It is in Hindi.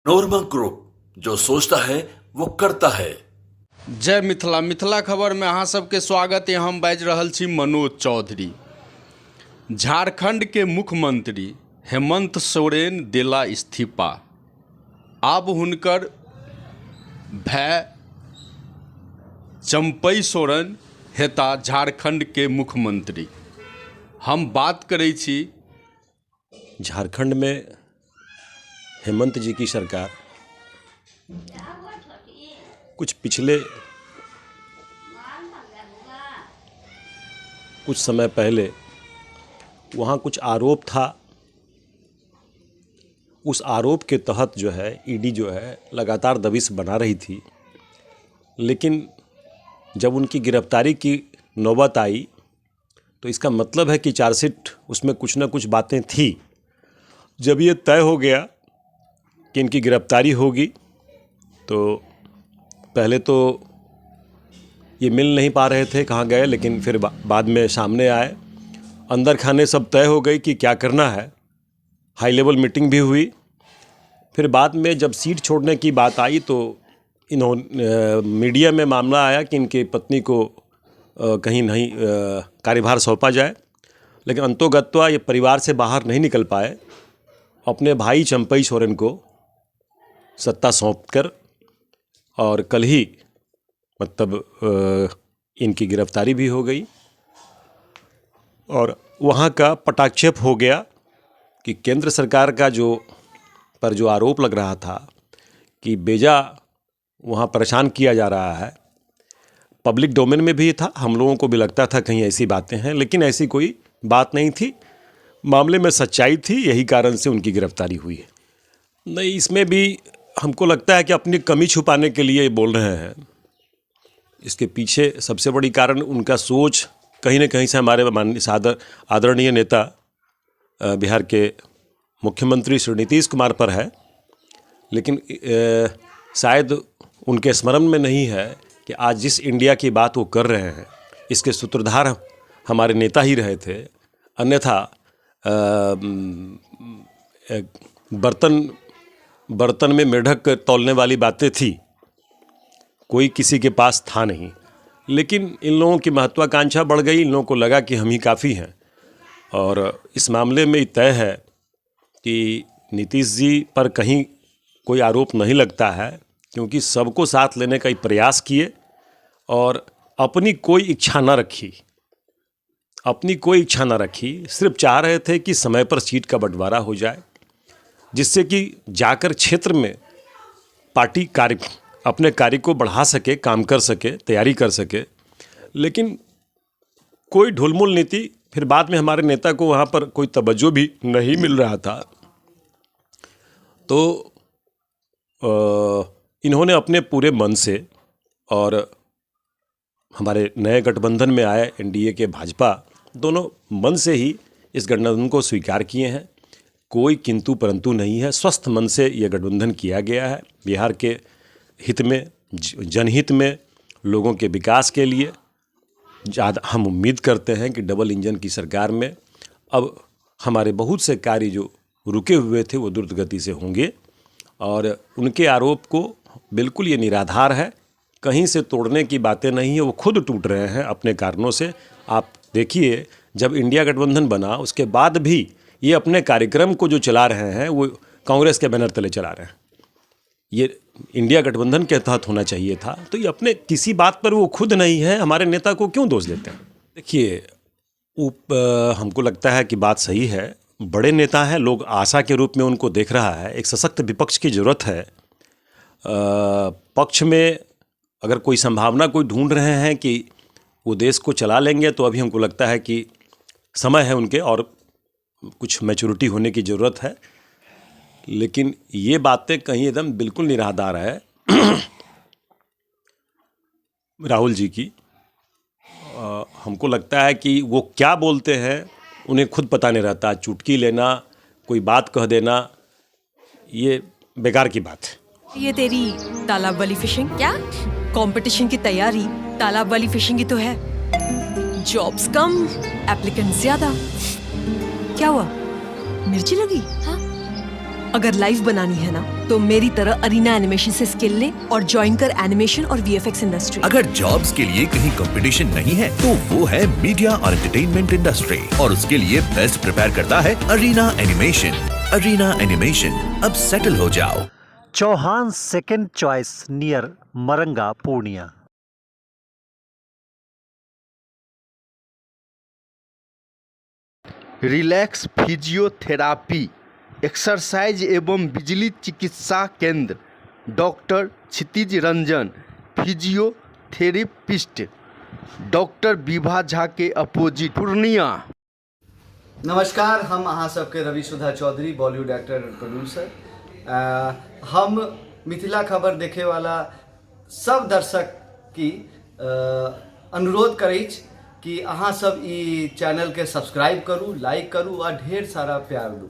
नोरमा ग्रुप, जो सोचता है वो करता है। जय मिथिला। मिथिला खबर में अहाँ सबके स्वागत है। हम बाजि रहल छी मनोज चौधरी। झारखंड के मुख्यमंत्री हेमंत सोरेन देला इस्तीफा। आब हुनकर भाई चंपई सोरेन हेता झारखंड के मुख्यमंत्री। हम बात करै छी झारखंड में हेमंत जी की सरकार कुछ समय पहले वहाँ कुछ आरोप था। उस आरोप के तहत जो है ईडी जो है लगातार दबिश बना रही थी, लेकिन जब उनकी गिरफ्तारी की नौबत आई तो इसका मतलब है कि चार्जशीट उसमें कुछ ना कुछ बातें थी। जब ये तय हो गया कि इनकी गिरफ्तारी होगी तो पहले तो ये मिल नहीं पा रहे थे कहाँ गए, लेकिन फिर बाद में सामने आए। अंदर खाने सब तय हो गई कि क्या करना है। हाई लेवल मीटिंग भी हुई। फिर बाद में जब सीट छोड़ने की बात आई तो इन्होंने मीडिया में मामला आया कि इनकी पत्नी को कहीं नहीं कार्यभार सौंपा जाए, लेकिन अंतोगत्वा ये परिवार से बाहर नहीं निकल पाए। अपने भाई चंपई सोरेन को सत्ता सौंपकर और कल ही मतलब इनकी गिरफ्तारी भी हो गई और वहाँ का पटाक्षेप हो गया कि केंद्र सरकार का जो आरोप लग रहा था कि बेजा वहाँ परेशान किया जा रहा है, पब्लिक डोमेन में भी था। हम लोगों को भी लगता था कहीं ऐसी बातें हैं, लेकिन ऐसी कोई बात नहीं थी। मामले में सच्चाई थी, यही कारण से उनकी गिरफ्तारी हुई है। नहीं, इसमें भी हमको लगता है कि अपनी कमी छुपाने के लिए बोल रहे हैं। इसके पीछे सबसे बड़ी कारण उनका सोच कहीं ना कहीं से हमारे माननीय आदरणीय नेता बिहार के मुख्यमंत्री श्री नीतीश कुमार पर है, लेकिन शायद उनके स्मरण में नहीं है कि आज जिस इंडिया की बात वो कर रहे हैं इसके सूत्रधार हमारे नेता ही रहे थे। अन्यथा बर्तन में मेढक तौलने वाली बातें थी, कोई किसी के पास था नहीं। लेकिन इन लोगों की महत्वाकांक्षा बढ़ गई। इन लोगों को लगा कि हम ही काफ़ी हैं और इस मामले में तय है कि नीतीश जी पर कहीं कोई आरोप नहीं लगता है, क्योंकि सबको साथ लेने का प्रयास किए और अपनी कोई इच्छा न रखी। सिर्फ चाह रहे थे कि समय पर सीट का बंटवारा हो जाए, जिससे कि जाकर क्षेत्र में पार्टी अपने कार्य को बढ़ा सके, काम कर सके, तैयारी कर सके। लेकिन कोई ढुलमुल नीति, फिर बाद में हमारे नेता को वहाँ पर कोई तवज्जो भी नहीं मिल रहा था। तो इन्होंने अपने पूरे मन से और हमारे नए गठबंधन में आए एनडीए के भाजपा, दोनों मन से ही इस गठबंधन को स्वीकार किए हैं। कोई किंतु परंतु नहीं है। स्वस्थ मन से यह गठबंधन किया गया है बिहार के हित में, जनहित में, लोगों के विकास के लिए। ज़्यादा हम उम्मीद करते हैं कि डबल इंजन की सरकार में अब हमारे बहुत से कार्य जो रुके हुए थे वो द्रुत गति से होंगे और उनके आरोप को बिल्कुल ये निराधार है, कहीं से तोड़ने की बातें नहीं है। वो खुद टूट रहे हैं अपने कारणों से। आप देखिए, जब इंडिया गठबंधन बना उसके बाद भी ये अपने कार्यक्रम को जो चला रहे हैं वो कांग्रेस के बैनर तले चला रहे हैं। ये इंडिया गठबंधन के तहत होना चाहिए था। तो ये अपने किसी बात पर वो खुद नहीं है, हमारे नेता को क्यों दोष देते हैं? देखिए, हमको लगता है कि बात सही है। बड़े नेता हैं, लोग आशा के रूप में उनको देख रहा है। एक सशक्त विपक्ष की ज़रूरत है। पक्ष में अगर कोई संभावना कोई ढूंढ रहे हैं कि वो देश को चला लेंगे, तो अभी हमको लगता है कि समय है उनके और कुछ मैच्योरिटी होने की ज़रूरत है। लेकिन ये बातें कहीं एकदम बिल्कुल निराधार है राहुल जी की। हमको लगता है कि वो क्या बोलते हैं उन्हें खुद पता नहीं रहता। चुटकी लेना, कोई बात कह देना, ये बेकार की बात है। ये तेरी तालाब वाली फिशिंग क्या? कंपटीशन की तैयारी तालाब वाली फिशिंग ही तो है। जॉब्स कम, एप्लीकेंट ज्यादा। क्या हुआ, मिर्ची लगी? हाँ? अगर लाइव बनानी है ना तो मेरी तरह अरीना एनिमेशन से स्किल ले और ज्वाइन कर एनिमेशन और वीएफएक्स इंडस्ट्री। अगर जॉब्स के लिए कहीं कंपटीशन नहीं है तो वो है मीडिया और एंटरटेनमेंट इंडस्ट्री, और उसके लिए बेस्ट प्रिपेयर करता है अरीना एनिमेशन। अरीना एनिमेशन, अब सेटल हो जाओ। Chauhan second choice near Maranga Purnia. Relax physiotherapy exercise एवं बिजली चिकित्सा केंद्र, doctor Kshitij Ranjan physiotherapist, doctor Vibha Jha के अपोजिट, पूर्णिया। नमस्कार, हम अहाँ सबके Ravi Sudha Chaudhary, Bollywood actor and producer. हम मिथिला खबर देखे वाला सब दर्शक की अनुरोध करैछ कि अहाँ सब ई चैनल के सब्सक्राइब करू, लाइक करू और ढेर सारा प्यार दू।